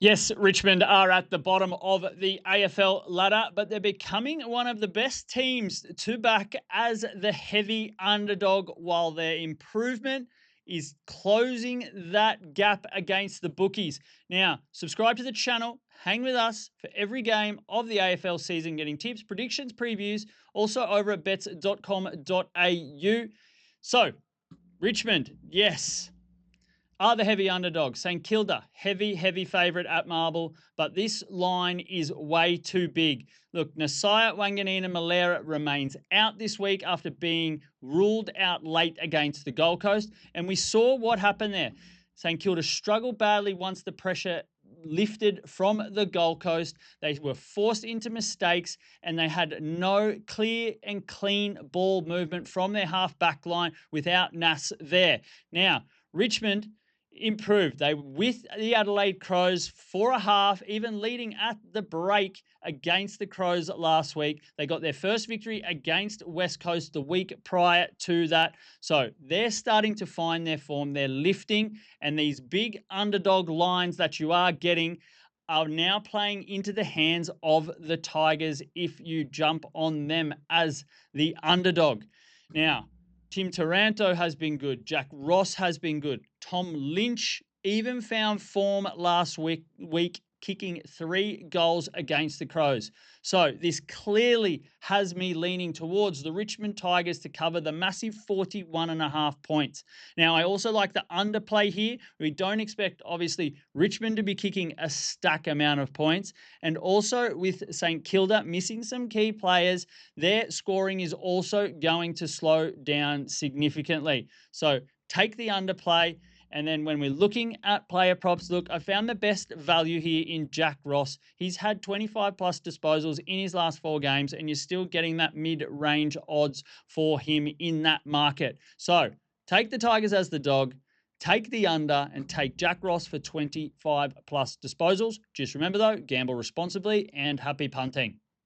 Yes, Richmond are at the bottom of the AFL ladder, but they're becoming one of the best teams to back as the heavy underdog, while their improvement is closing that gap against the bookies. Now, subscribe to the channel, hang with us for every game of the AFL season, getting tips, predictions, previews, also over at bets.com.au. So, Richmond, yes, are the heavy underdogs. St Kilda, heavy favourite at Marble, but this line is way too big. Look, Nasiah Wanganeen-Milera remains out this week after being ruled out late against the Gold Coast, and we saw what happened there. St Kilda struggled badly once the pressure lifted from the Gold Coast. They were forced into mistakes, and they had no clear and clean ball movement from their half-back line without Nas there. Now, Richmond improved. They with the Adelaide Crows for a half, even leading at the break against the Crows last week. They got their first victory against West Coast the week prior to that. So they're starting to find their form. They're lifting, and these big underdog lines that you are getting are now playing into the hands of the Tigers if you jump on them as the underdog. Now, Tim Taranto has been good. Jack Ross has been good. Tom Lynch even found form last week kicking 3 goals against the Crows. So this clearly has me leaning towards the Richmond Tigers to cover the massive 41.5 points. Now, I also like the underplay here. We don't expect, obviously, Richmond to be kicking a stack amount of points. And also with St Kilda missing some key players, their scoring is also going to slow down significantly. So take the underplay. And then when we're looking at player props, look, I found the best value here in Jack Ross. He's had 25 plus disposals in his last 4 games, and you're still getting that mid-range odds for him in that market. So take the Tigers as the dog, take the under, and take Jack Ross for 25 plus disposals. Just remember, though, gamble responsibly and happy punting.